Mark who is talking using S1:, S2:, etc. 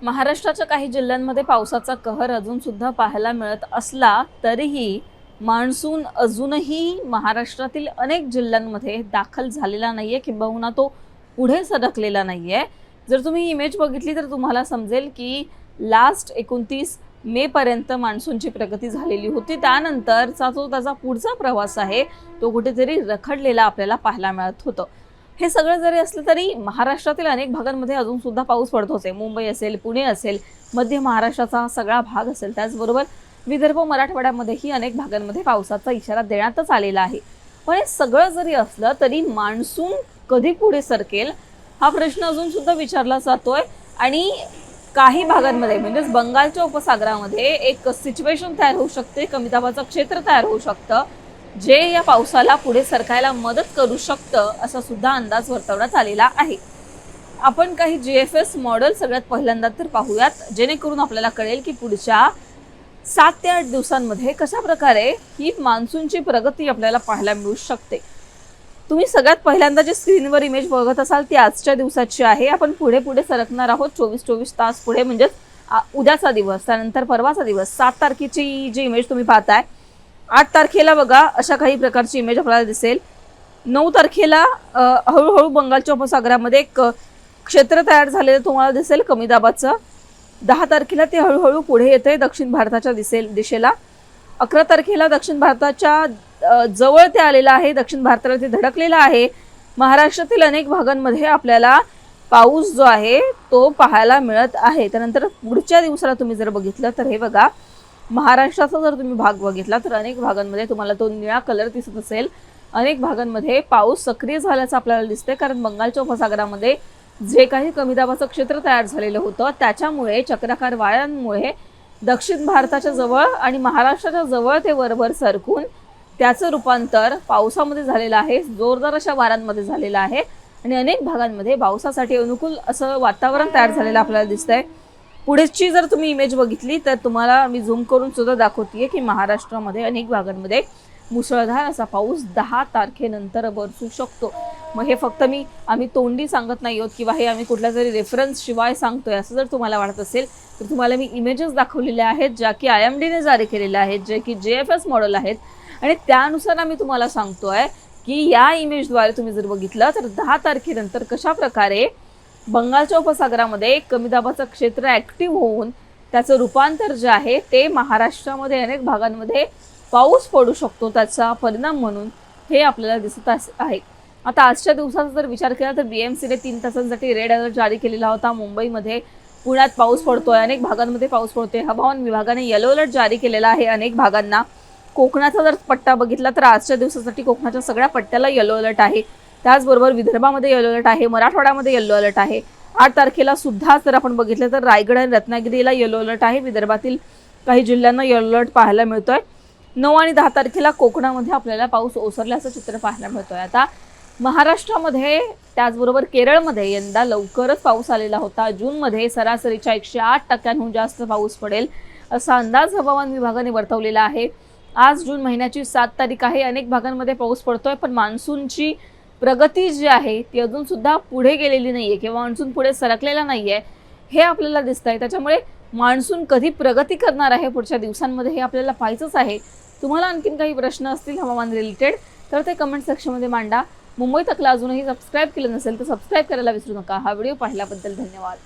S1: महाराष्ट्राच्या काही जिल्ह्यांमध्ये पावसाचा कहर अजून सुद्धा पाहायला मिळत असला तरीही मान्सून अजूनही महाराष्ट्रातील अनेक जिल्ह्यांमध्ये दाखल झालेला नाहीये किंबहुना तो पुढे सरकलेला नाहीये। जर तुम्ही इमेज बघितली तर तुम्हाला समजेल की लास्ट 29 मे पर्यंत मान्सूनची प्रगती झालेली होती। त्यानंतरचा जो त्याचा पुढचा प्रवास आहे तो कुठेतरी रखडलेला आपल्याला पाहायला मिळत होतं। हे सगळं जरी असलं तरी महाराष्ट्रातील अनेक भागांमध्ये अजून सुद्धा पाऊस पडतोच आहे। मुंबई असेल, पुणे असेल, मध्य महाराष्ट्राचा सगळा भाग असेल, त्याचबरोबर विदर्भ मराठवाड्यामध्येही अनेक भागांमध्ये पावसाचा इशारा देण्यातच आलेला आहे। पण हे सगळं जरी असलं तरी मान्सून कधी पुढे सरकेल हा प्रश्न अजून सुद्धा विचारला जातोय। आणि काही भागांमध्ये म्हणजेच बंगालच्या उपसागरामध्ये एक सिच्युएशन तयार होऊ शकते, कमी दाबाचं क्षेत्र तयार होऊ शकतं जे या पावसाला पुढे सरकायला मदत करू शकतं असा सुद्धा अंदाज वर्तवण्यात आलेला आहे। आपण काही जीएफएस मॉडेल सगळ्यात पहिल्यांदा तर पाहूयात, जेणेकरून आपल्याला कळेल की पुढच्या 7 ते 8 दिवसांमध्ये कशा प्रकारे ही मान्सूनची प्रगती आपल्याला पाहायला मिळू शकते। तुम्ही सगळ्यात पहिल्यांदा जे स्क्रीनवर इमेज बघत असाल ती आजच्या दिवसाची आहे। आपण पुढे पुढे सरकणार आहोत 24 तास पुढे, म्हणजेच उद्याचा दिवस, त्यानंतर परवाचा दिवस। 7 तारखेची जी इमेज तुम्ही पाहताय, 8 तारखेला बघा अशा काही प्रकारची इमेज आपल्याला दिसेल। 9 तारखेला हळूहळू बंगालच्या उपसागरामध्ये एक क्षेत्र तयार झालेलं तुम्हाला दिसेल कमी दाबाचं। 10 तारखेला ते हळूहळू पुढे येते दक्षिण भारताच्या दिशेला। 11 तारखेला दक्षिण भारताच्या जवळ ते आलेलं आहे, दक्षिण भारताला ते धडकलेलं आहे। महाराष्ट्रातील अनेक भागांमध्ये आपल्याला पाऊस जो आहे तो पाहायला मिळत आहे। त्यानंतर पुढच्या दिवसाला तुम्ही जर बघितलं तर हे बघा, महाराष्ट्राचा जर तुम्ही भाग बघितला तर अनेक भागांमध्ये तुम्हाला तो निळा कलर दिसत असेल। अनेक भागांमध्ये पाऊस सक्रिय झाल्याचं आपल्याला दिसते, कारण बंगालच्या उपसागरामध्ये जे काही कमी दाबाचं क्षेत्र तयार झालेलं होतं त्याच्यामुळे, चक्राकार वाऱ्यांमुळे दक्षिण भारताच्या जवळ आणि महाराष्ट्राच्या जवळ ते वरवर सरकून त्याचं रूपांतर पावसामध्ये झालेलं आहे, जोरदार अशा वाऱ्यांमध्ये झालेलं आहे। आणि अनेक भागांमध्ये पावसासाठी अनुकूल असं वातावरण तयार झालेलं आपल्याला दिसतंय। पुढेची जर तुम्ही इमेज बघितली तर तुम्हाला मी झूम करून सुद्धा दाखवतेय की महाराष्ट्रामध्ये अनेक भागांमध्ये मुसळधार असा पाऊस 10 तारखेनंतर बरसू शकतो। मग हे फक्त आम्ही तोंडी सांगत नाही आहोत किंवा हे आम्ही कुठल्या तरी रेफरन्स शिवाय सांगतोय असं जर तुम्हाला वाटत असेल तर तुम्हाला मी इमेजेस दाखवलेल्या आहेत ज्या की IMDने जारी केलेल्या आहेत, जे की JFS मॉडेल आहेत, आणि त्यानुसार आम्ही तुम्हाला सांगतोय की या इमेजद्वारे तुम्ही जर बघितलं तर 10 तारखेनंतर कशा प्रकारे बंगालच्या उपसागरामध्ये कमी दाबाचं क्षेत्र ऍक्टिव्ह होऊन त्याचं रूपांतर जे आहे ते महाराष्ट्रामध्ये अनेक भागांमध्ये पाऊस पडू शकतो, त्याचा परिणाम म्हणून हे आपल्याला दिसत आहे। आता आजच्या दिवसाचा जर विचार केला तर BMCने 3 तासांसाठी रेड अलर्ट जारी केलेला होता। मुंबईमध्ये, पुण्यात पाऊस पडतोय, अनेक भागांमध्ये पाऊस पडतोय। हवामान विभागाने येलो अलर्ट जारी केलेला आहे अनेक भागांना। कोकणाचा जर पट्टा बघितला तर आजच्या दिवसासाठी कोकणाच्या सगळ्या पट्ट्याला येलो अलर्ट आहे। त्याचबरोबर विदर्भामध्ये येलो अलर्ट आहे, मराठवाड्यामध्ये येलो अलर्ट आहे। 8 तारखेला सुद्धा जर आपण बघितलं तर रायगड आणि रत्नागिरीला येलो अलर्ट आहे। विदर्भातील काही जिल्ह्यांना येलो अलर्ट पाहायला मिळतोय। 9 आणि 10 तारखेला कोकणामध्ये आपल्याला पाऊस ओसरल्याचं चित्र पाहायला मिळतोय। आता महाराष्ट्रामध्ये, त्याचबरोबर केरळमध्ये यंदा लवकरच पाऊस आलेला होता। जूनमध्ये सरासरीच्या 108% जास्त पाऊस पडेल असा अंदाज हवामान विभागाने वर्तवलेला आहे। आज जून महिन्याची 7 तारीख आहे। अनेक भागांमध्ये पाऊस पडतोय, पण मान्सूनची प्रगती जी आहे ती अजून सुद्धा पुढे गेलेली नाहीये किंवा मान्सून पुढे सरकलेला नाहीये हे आपल्याला दिसतंय। त्याच्यामुळे मान्सून कधी प्रगती करणार आहे पुढच्या दिवसांमध्ये हे आपल्याला पाहायचंच आहे। तुम्हाला आणखीन काही प्रश्न असतील हवामान रिलेटेड तर ते कमेंट सेक्शनमध्ये मांडा। मुंबई तकला अजूनही सबस्क्राईब केलं नसेल तर सबस्क्राईब करायला विसरू नका। हा व्हिडिओ पाहिल्याबद्दल धन्यवाद।